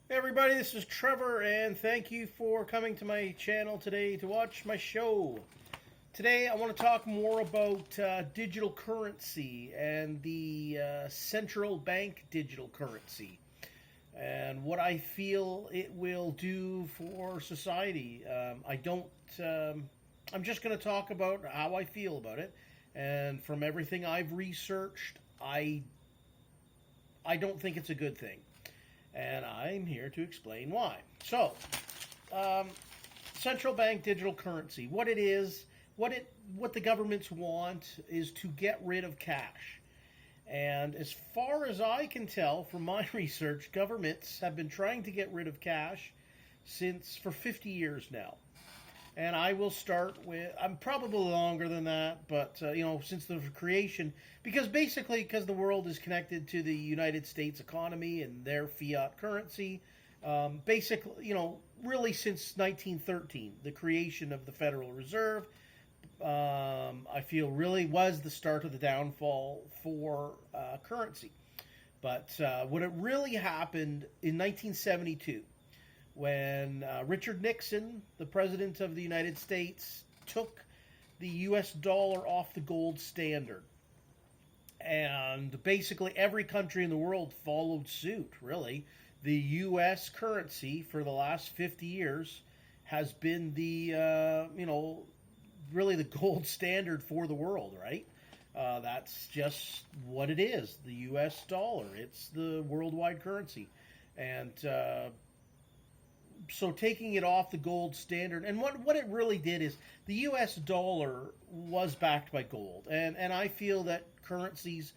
Hey everybody, this is Trevor, and thank you for coming to my channel today to watch my show. Today I want to talk more about digital currency and the central bank digital currency and what I feel it will do for society. I'm just going to talk about how I feel about it, and from everything I've researched, I don't think it's a good thing, and I'm here to explain why. So, central bank digital currency, what it is, what the governments want is to get rid of cash. And as far as I can tell from my research, governments have been trying to get rid of cash for 50 years now. And I will start with, I'm probably longer than that, but since the creation, because the world is connected to the United States economy and their fiat currency, really since 1913, the creation of the Federal Reserve, I feel really was the start of the downfall for currency. But what it really happened in 1972, when Richard Nixon, the President of the United States, took the US dollar off the gold standard. And basically every country in the world followed suit, really. The US currency for the last 50 years has been really the gold standard for the world, right? That's just what it is. The US dollar, it's the worldwide currency. And so taking it off the gold standard, and what it really did is the US dollar was backed by gold. And I feel that currencies,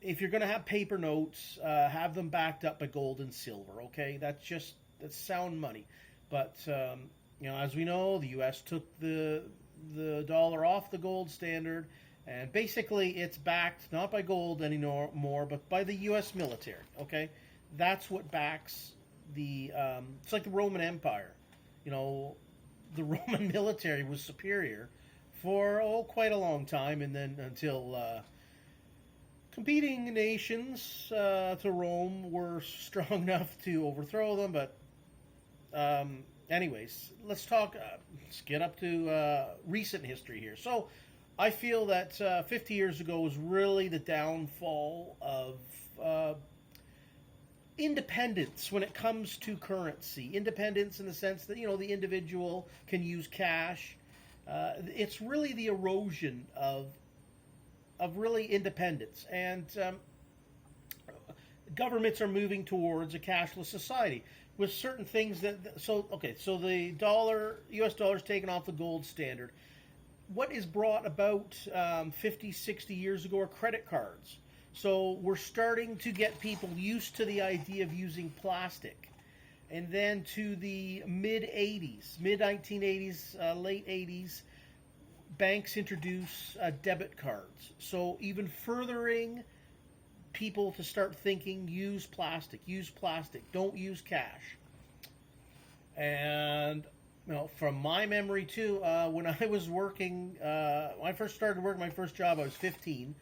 if you're going to have paper notes, have them backed up by gold and silver, okay? That's sound money. But, as we know, the US took the dollar off the gold standard, and basically it's backed not by gold anymore, but by the US military, okay? That's what backs it's like the Roman Empire. The Roman military was superior for quite a long time, and then until competing nations to Rome were strong enough to overthrow them. But anyways, let's get up to recent history here. So I feel that 50 years ago was really the downfall of independence when it comes to currency. Independence in the sense that, the individual can use cash. It's really the erosion of really independence. And governments are moving towards a cashless society with certain things so the US dollar is taken off the gold standard. What is brought about 50, 60 years ago are credit cards. So we're starting to get people used to the idea of using plastic. And then to the mid-'80s, mid-1980s, late 80s, banks introduce debit cards. So even furthering people to start thinking, use plastic, don't use cash. And from my memory too, when I was working, when I first started working my first job, I was 15.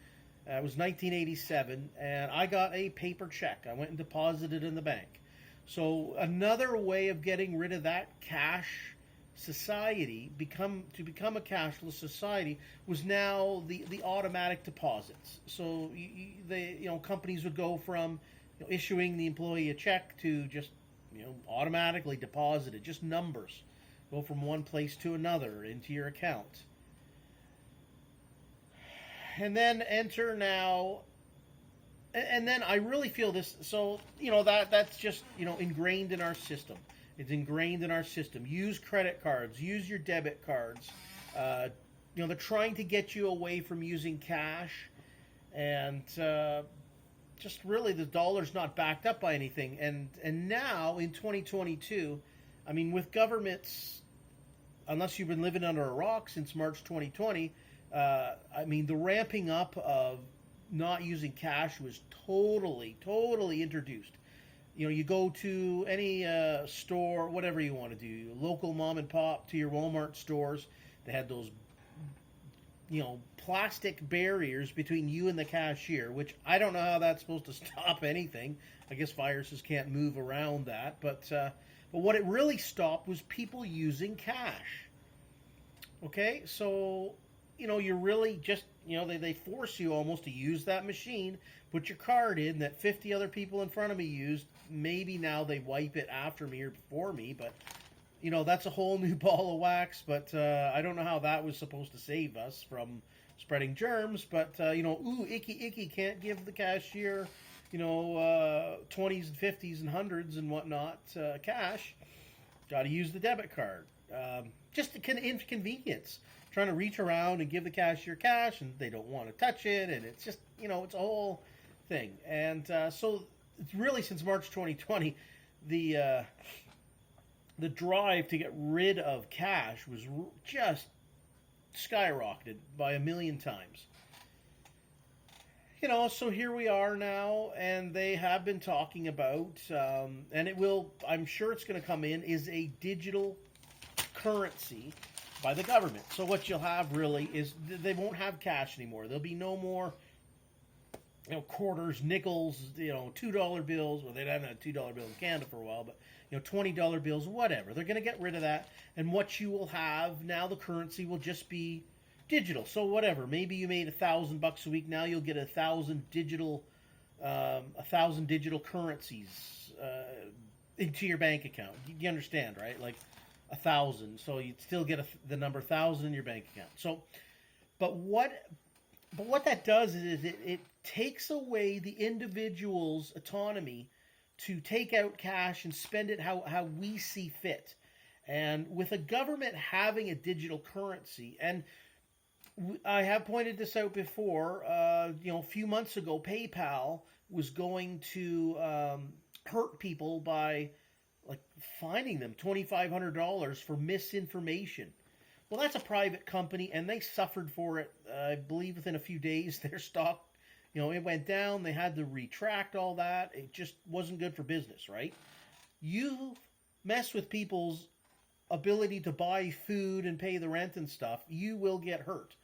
It was 1987, and I got a paper check. I went and deposited it in the bank. So another way of getting rid of that cash society, to become a cashless society, was now the automatic deposits. So companies would go from issuing the employee a check to just automatically deposited, just numbers, go from one place to another into your account. And then enter now, and then I really feel this. So that's just ingrained in our system. It's ingrained in our system. Use credit cards. Use your debit cards. They're trying to get you away from using cash, and just really the dollar's not backed up by anything. And now in 2022, I mean, with governments, unless you've been living under a rock since March 2020. The ramping up of not using cash was totally introduced. You go to any store, whatever you want to do, local mom and pop, to your Walmart stores. They had those, plastic barriers between you and the cashier, which I don't know how that's supposed to stop anything. I guess viruses can't move around that, but what it really stopped was people using cash. Okay, so you're really just they force you almost to use that machine, put your card in that 50 other people in front of me used. Maybe now they wipe it after me or before me, but that's a whole new ball of wax. But I don't know how that was supposed to save us from spreading germs. But ooh, icky, can't give the cashier 20s and 50s and hundreds and whatnot cash. Got to use the debit card. Just the inconvenience. Trying to reach around and give the cashier cash, and they don't want to touch it, and it's just it's a whole thing. And so it's really since March 2020, the drive to get rid of cash was just skyrocketed by a million times. So here we are now, and they have been talking about, and I'm sure it's going to come in, is a digital currency by the government. So what you'll have really is they won't have cash anymore. There'll be no more quarters, nickels, $2 bills. Well, they haven't had a $2 bill in Canada for a while, but $20 bills, whatever. They're going to get rid of that. And what you will have now, the currency will just be digital. So whatever, maybe you made $1,000 a week. Now you'll get 1,000 digital currencies into your bank account. You understand, right? Like 1,000. So you'd still get the number 1,000 in your bank account. So, but what that does is it takes away the individual's autonomy to take out cash and spend it how we see fit. And with a government having a digital currency, and I have pointed this out before, a few months ago, PayPal was going to hurt people by fining them $2,500 for misinformation. Well, that's a private company, and they suffered for it. I believe within a few days, their stock, it went down. They had to retract all that. It just wasn't good for business, right? You mess with people's ability to buy food and pay the rent and stuff, you will get hurt.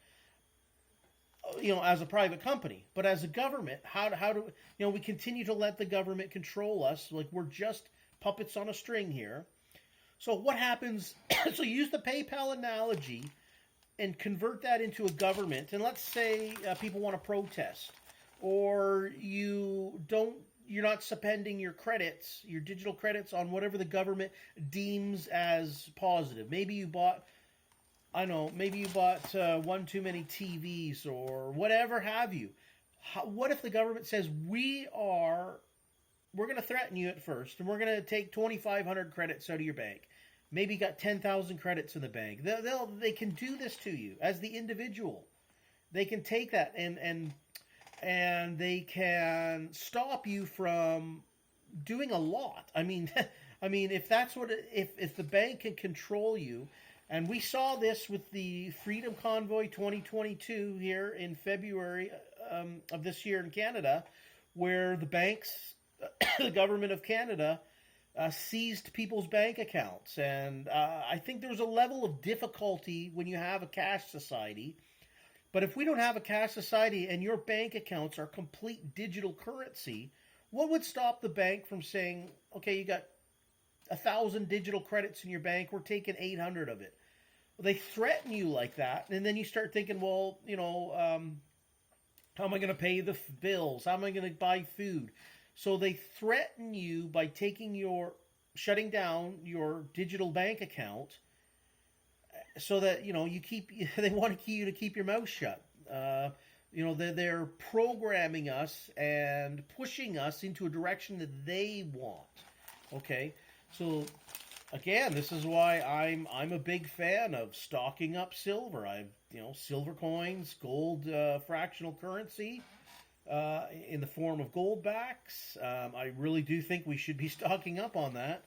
As a private company, but as a government, how do we continue to let the government control us? Like we're just puppets on a string here. So what happens? So use the PayPal analogy and convert that into a government. And let's say people want to protest, or you're not spending your credits, your digital credits, on whatever the government deems as positive. Maybe you bought one too many TVs or whatever have you. What if the government says we're going to threaten you at first, and we're going to take 2,500 credits out of your bank. Maybe you got 10,000 credits in the bank. They can do this to you as the individual. They can take that and they can stop you from doing a lot. I mean, if that's if the bank can control you, and we saw this with the Freedom Convoy 2022 here in February of this year in Canada, where the banks, the government of Canada, seized people's bank accounts. And I think there's a level of difficulty when you have a cash society. But if we don't have a cash society and your bank accounts are complete digital currency, what would stop the bank from saying, okay, you got 1,000 digital credits in your bank, we're taking 800 of it? Well, they threaten you like that, and then you start thinking, well, how am I going to pay the bills? How am I going to buy food? So they threaten you by shutting down your digital bank account, so that they want you to keep your mouth shut. They're programming us and pushing us into a direction that they want. Okay, so again, this is why I'm a big fan of stocking up silver. Silver coins, gold fractional currency in the form of gold backs. I really do think we should be stocking up on that.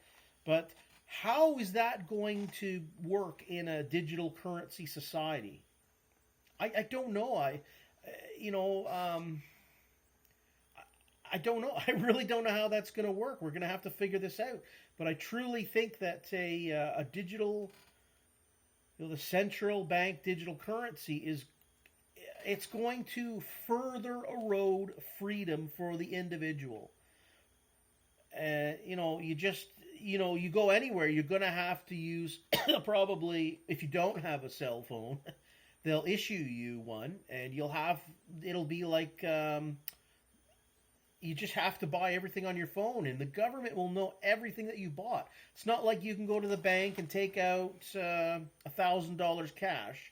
But how is that going to work in a digital currency society? I don't know. I don't know. I really don't know how that's going to work. We're going to have to figure this out. But I truly think that a digital, the central bank digital currency is it's going to further erode freedom for the individual. You go anywhere, you're going to have to use probably, if you don't have a cell phone, they'll issue you one, and it'll be like you just have to buy everything on your phone, and the government will know everything that you bought. It's not like you can go to the bank and take out $1,000 cash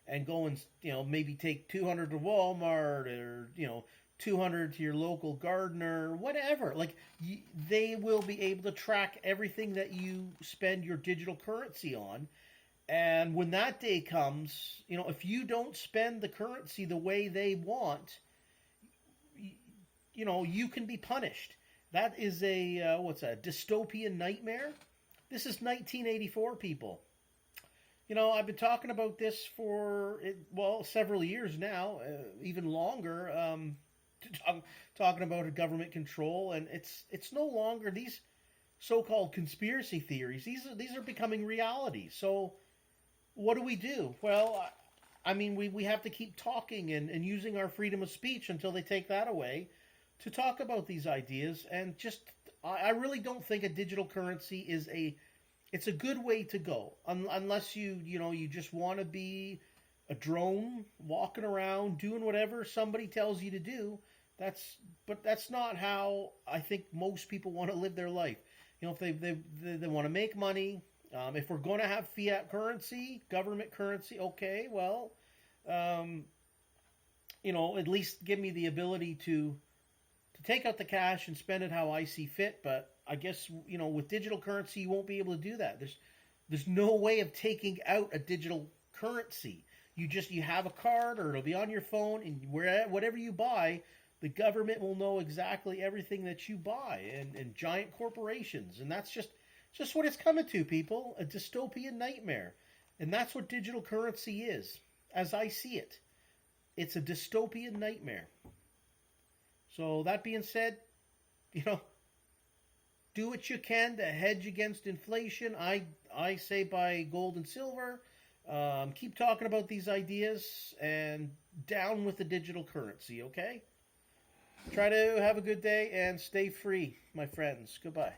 and go and maybe take 200 to Walmart, or 200 to your local gardener, whatever. Like, they will be able to track everything that you spend your digital currency on. And when that day comes, if you don't spend the currency the way they want, you can be punished. That is a dystopian nightmare. This is 1984, people. I've been talking about this for several years now, even longer. Talking about government control, and it's no longer these so-called conspiracy theories. These are becoming reality. So what do? Well, I mean, we have to keep talking and using our freedom of speech until they take that away, to talk about these ideas. And I really don't think a digital currency it's a good way to go, unless you just want to be a drone walking around doing whatever somebody tells you to do. But that's not how I think most people want to live their life. If they want to make money, if we're going to have fiat currency, government currency, okay, well, at least give me the ability to take out the cash and spend it how I see fit. But I guess, with digital currency, you won't be able to do that. There's no way of taking out a digital currency. You have a card, or it'll be on your phone, and whatever you buy, the government will know exactly everything that you buy, and giant corporations. And that's just what it's coming to, people. A dystopian nightmare. And that's what digital currency is, as I see it. It's a dystopian nightmare. So that being said, do what you can to hedge against inflation. I say buy gold and silver. Keep talking about these ideas, and down with the digital currency, okay? Try to have a good day and stay free, my friends. Goodbye.